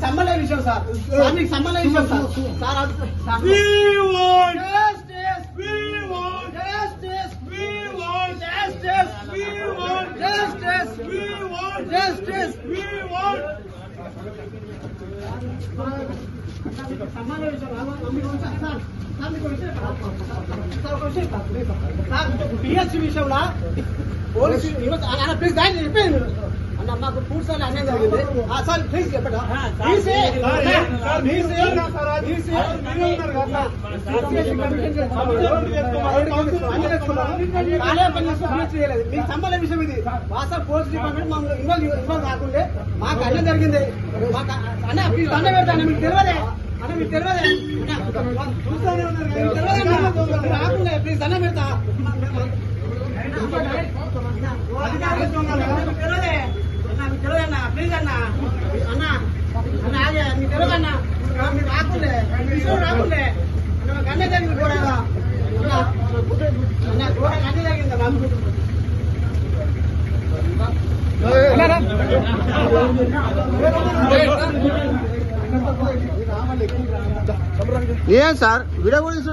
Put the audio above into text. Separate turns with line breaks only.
సంబంధ విషయం సార్ మీకు సంబంధ విషయం సార్ పిఎస్సి విషయంలో పోలీసు ప్లీజ్ దాన్ని చెప్పేది మీరు అన్న మాకు పూర్తి అన్యాయం జరిగింది సార్ ప్లీజ్ చెప్పండి మీకు సంబంధ విషయం ఇది వాస్తవ పోలీస్ డిపార్ట్మెంట్ మాకు ఇన్వాల్వ్ కాకుండా మాకు అన్యాయం జరిగింది మాకు అన్న ప్లీజ్ దండ పెడతాను మీకు తెలియదే అన్న మీకు తెలియదే రాకుండా ప్లీజ్ దండ పెడతా ప్లీజ్ అన్న అన్న అన్న ఆగే మీకు తెలియదు అన్న మీరు రాకుండే రాకుండే అన్న జరిగింది ఘోరంగా అన్న ఘోరంగా అన్ని జరిగింది
ఏం సార్ వీడియో